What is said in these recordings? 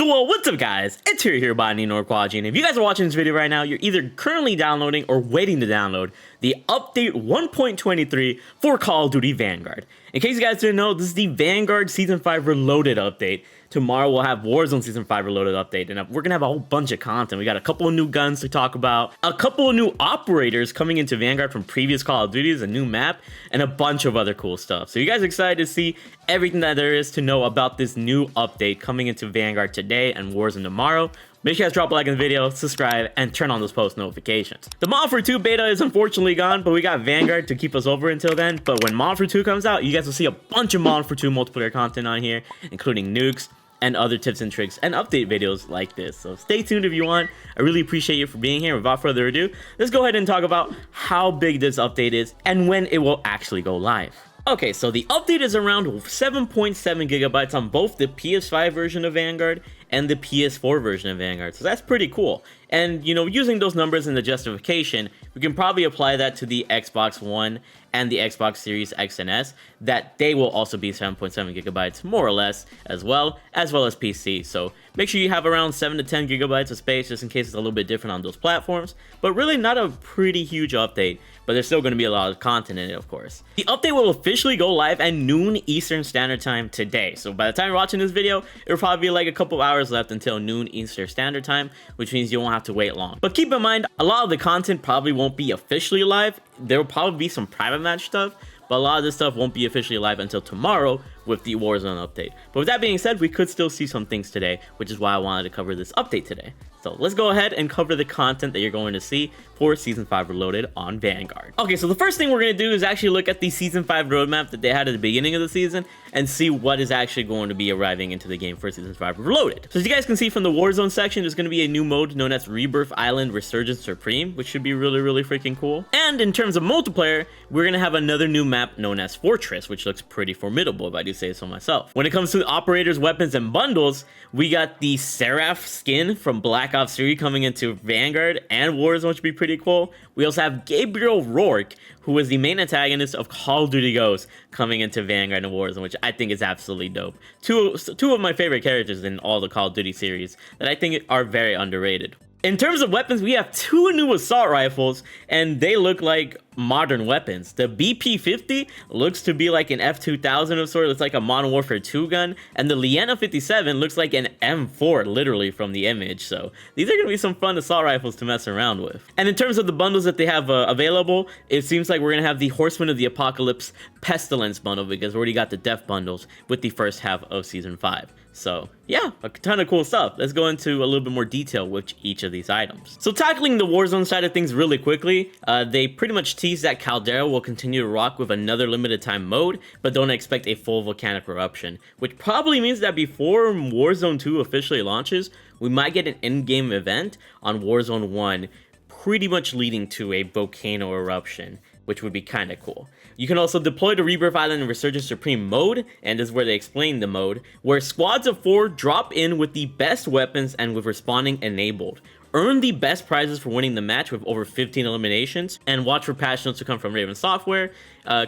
So what's up guys, it's here by Roark, and if you guys are watching this video right now, you're either currently downloading or waiting to download the update 1.23 for Call of Duty Vanguard. In case you guys didn't know, this is the Vanguard Season 5 Reloaded update. Tomorrow we'll have Warzone Season 5 Reloaded update, and we're gonna have a whole bunch of content. We got a couple of new guns to talk about, a couple of new operators coming into Vanguard from previous Call of Duties, a new map, and a bunch of other cool stuff. So you guys are excited to see everything that there is to know about this new update coming into Vanguard today and Warzone tomorrow. Make sure you guys drop a like in the video, subscribe, and turn on those post notifications. The Modern Warfare 2 beta is unfortunately gone, but we got Vanguard to keep us over until then. But when Modern Warfare 2 comes out, you guys will see a bunch of Modern Warfare 2 multiplayer content on here, including nukes and other tips and tricks and update videos like this. So stay tuned if you want. I really appreciate you for being here. Without further ado, let's go ahead and talk about how big this update is and when it will actually go live. Okay, so the update is around 7.7 gigabytes on both the PS5 version of Vanguard and the PS4 version of Vanguard, so that's pretty cool. And, you know, using those numbers in the justification, we can probably apply that to the Xbox One and the Xbox Series X and S, that they will also be 7.7 gigabytes, more or less, as well as PC. So make sure you have around 7 to 10 gigabytes of space, just in case it's a little bit different on those platforms, but really not a pretty huge update, but there's still going to be a lot of content in it, of course. The update will officially go live at noon Eastern Standard Time today, so by the time you're watching this video, it'll probably be like a couple hours left until noon Eastern Standard Time, which means you won't have to wait long. But keep in mind, a lot of the content probably won't be officially live. There will probably be some private match stuff, but a lot of this stuff won't be officially live until tomorrow with the Warzone update. But with that being said, we could still see some things today, which is why I wanted to cover this update today. So let's go ahead and cover the content that you're going to see for Season 5 Reloaded on Vanguard. Okay, so the first thing we're going to do is actually look at the Season 5 roadmap that they had at the beginning of the season and see what is actually going to be arriving into the game for Season 5 Reloaded. So as you guys can see from the Warzone section, there's going to be a new mode known as Rebirth Island Resurgence Supreme, which should be really freaking cool. And in terms of multiplayer, we're going to have another new map known as Fortress, which looks pretty formidable if I do say so myself. When it comes to operators, weapons, and bundles, we got the Seraph skin from Black Ops 3 coming into Vanguard and Warzone, which would be pretty cool. We also have Gabriel Roark, who is the main antagonist of Call of Duty Ghosts, coming into Vanguard and Warzone, which I think is absolutely dope. Two of my favorite characters in all the Call of Duty series that I think are very underrated. In terms of weapons, we have two new assault rifles, and they look like modern weapons. The BP50 looks to be like an F2000 of sorts. It's like a Modern Warfare 2 gun, and the LIENNA 57 looks like an M4, literally, from the image. So these are going to be some fun assault rifles to mess around with. And in terms of the bundles that they have available, it seems like we're going to have the Horseman of the Apocalypse Pestilence bundle, because we already got the Death bundles with the first half of Season 5. So yeah, a ton of cool stuff. Let's go into a little bit more detail with each of these items. So tackling the Warzone side of things really quickly, they pretty much tease that Caldera will continue to rock with another limited time mode, but don't expect a full volcanic eruption, which probably means that before Warzone 2 officially launches, we might get an in-game event on Warzone 1, pretty much leading to a volcano eruption, which would be kind of cool. You can also deploy the Rebirth Island Resurgence Supreme mode, and this is where they explain the mode, where squads of 4 drop in with the best weapons and with respawning enabled. Earn the best prizes for winning the match with over 15 eliminations, and watch for patch notes to come from Raven Software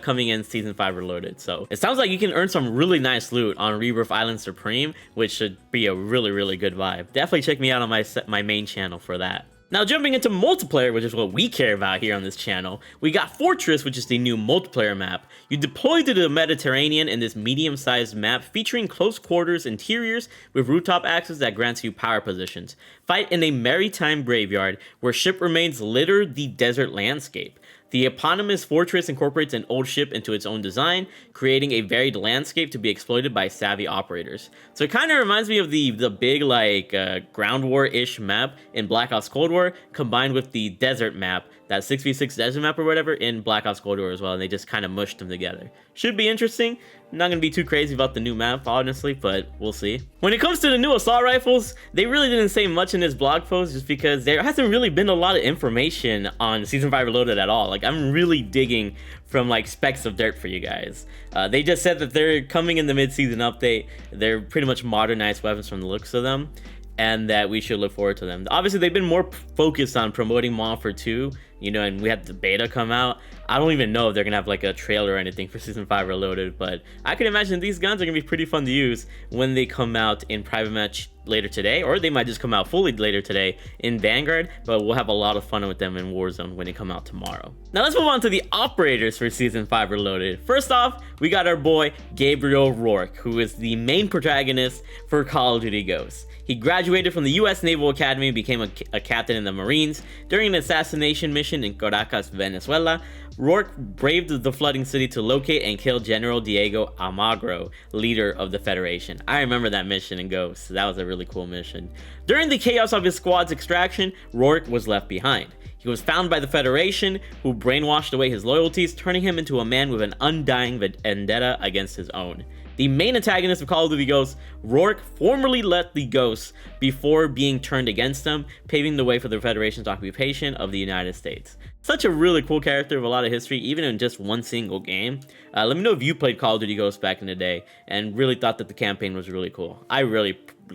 coming in Season 5 Reloaded. So it sounds like you can earn some really nice loot on Rebirth Island Supreme, which should be a really good vibe. Definitely check me out on my main channel for that. Now jumping into multiplayer, which is what we care about here on this channel, we got Fortress, which is the new multiplayer map. You deploy to the Mediterranean in this medium-sized map featuring close quarters interiors with rooftop access that grants you power positions. Fight in a maritime graveyard where ship remains litter the desert landscape. The eponymous fortress incorporates an old ship into its own design, creating a varied landscape to be exploited by savvy operators. So it kind of reminds me of the big like ground war-ish map in Black Ops Cold War, combined with the desert map, that 6v6 desert map or whatever in Black Ops Cold War as well, and they just kind of mushed them together. Should be interesting. Not going to be too crazy about the new map, honestly, but we'll see. When it comes to the new assault rifles, they really didn't say much in this blog post just because there hasn't really been a lot of information on Season 5 Reloaded at all. Like, I'm really digging from like specks of dirt for you guys. They just said that they're coming in the mid-season update. They're pretty much modernized weapons from the looks of them, and that we should look forward to them. Obviously, they've been more focused on promoting Modern Warfare 2, you know, and we had the beta come out. I don't even know if they're gonna have like a trailer or anything for Season 5 Reloaded, but I can imagine these guns are gonna be pretty fun to use when they come out in private match later today, or they might just come out fully later today in Vanguard, but we'll have a lot of fun with them in Warzone when they come out tomorrow. Now let's move on to the operators for Season 5 Reloaded. First off, we got our boy Gabriel Roark, who is the main protagonist for Call of Duty Ghosts. He graduated from the US Naval Academy and became a captain in the Marines. During an assassination mission in Caracas, Venezuela, Roark braved the flooding city to locate and kill General Diego Almagro, leader of the Federation. I remember that mission in Ghosts. That was a really cool mission. During the chaos of his squad's extraction, Roark was left behind. He was found by the Federation, who brainwashed away his loyalties, turning him into a man with an undying vendetta against his own. The main antagonist of Call of Duty Ghosts, Roark formerly led the Ghosts before being turned against them, paving the way for the Federation's occupation of the United States. Such a really cool character with a lot of history, even in just one single game. Let me know if you played Call of Duty Ghosts back in the day and really thought that the campaign was really cool. I really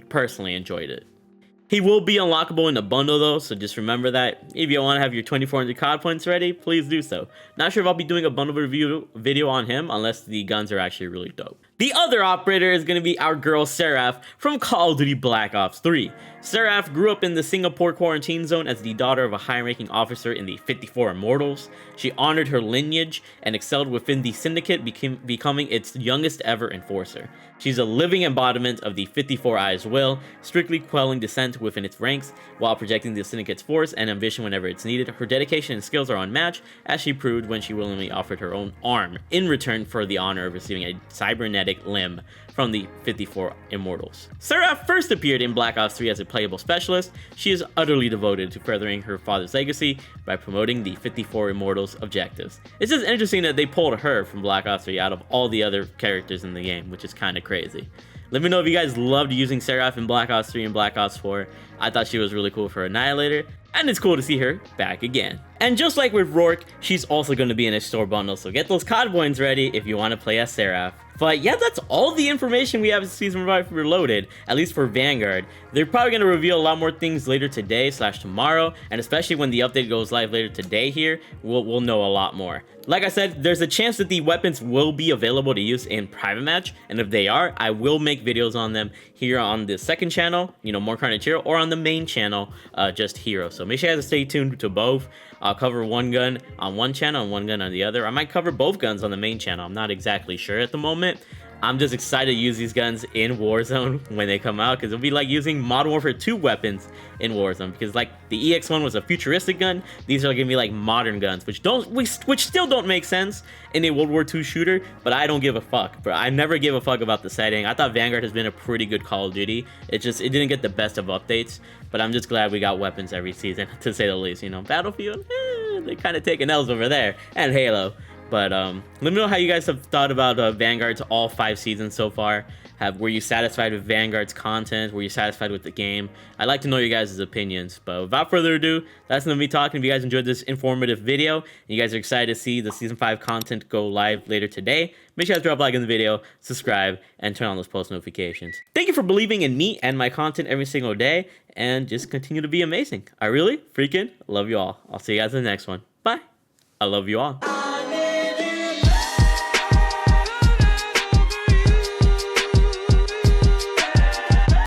personally enjoyed it. He will be unlockable in the bundle though, so just remember that. If you want to have your 2400 COD points ready, please do so. Not sure if I'll be doing a bundle review video on him unless the guns are actually really dope. The other operator is going to be our girl Seraph from Call of Duty Black Ops 3. Seraph grew up in the Singapore quarantine zone as the daughter of a high-ranking officer in the 54 Immortals. She honored her lineage and excelled within the Syndicate, becoming its youngest ever enforcer. She's a living embodiment of the 54 Eyes will, strictly quelling dissent within its ranks while projecting the Syndicate's force and ambition whenever it's needed. Her dedication and skills are unmatched, as she proved when she willingly offered her own arm in return for the honor of receiving a cybernetic limb from the 54 Immortals. Seraph first appeared in Black Ops 3 as a playable specialist. She is utterly devoted to furthering her father's legacy by promoting the 54 Immortals objectives. It's just interesting that they pulled her from Black Ops 3 out of all the other characters in the game, which is kind of crazy. Let me know if you guys loved using Seraph in Black Ops 3 and Black Ops 4. I thought she was really cool for Annihilator, and it's cool to see her back again. And just like with Roark, she's also going to be in a store bundle, so get those COD points ready if you want to play as Seraph. But yeah, that's all the information we have in Season 5 Reloaded, at least for Vanguard. They're probably going to reveal a lot more things later today / tomorrow, and especially when the update goes live later today here, we'll know a lot more. Like I said, there's a chance that the weapons will be available to use in private match, and if they are, I will make videos on them here on the second channel, you know, More Carnage Hero, or on the main channel, just Hero. So make sure you guys stay tuned to both. I'll cover one gun on one channel and one gun on the other. I might cover both guns on the main channel. I'm not exactly sure at the moment. I'm just excited to use these guns in Warzone when they come out, because it'll be like using Modern Warfare 2 weapons in Warzone, because like the EX1 was a futuristic gun, these are gonna be like modern guns, which still don't make sense in a World War II shooter, but I don't give a fuck. But I never give a fuck about the setting. I thought Vanguard has been a pretty good Call of Duty. It didn't get the best of updates, but I'm just glad we got weapons every season, to say the least. You know, Battlefield, they kind of taking L's over there, and Halo. But let me know how you guys have thought about Vanguard's all 5 seasons so far. Were you satisfied with Vanguard's content? Were you satisfied with the game? I'd like to know your guys' opinions. But without further ado, that's enough of me talking. If you guys enjoyed this informative video, and you guys are excited to see the Season 5 content go live later today, make sure you guys drop a like in the video, subscribe, and turn on those post notifications. Thank you for believing in me and my content every single day, and just continue to be amazing. I really freaking love you all. I'll see you guys in the next one. Bye. I love you all.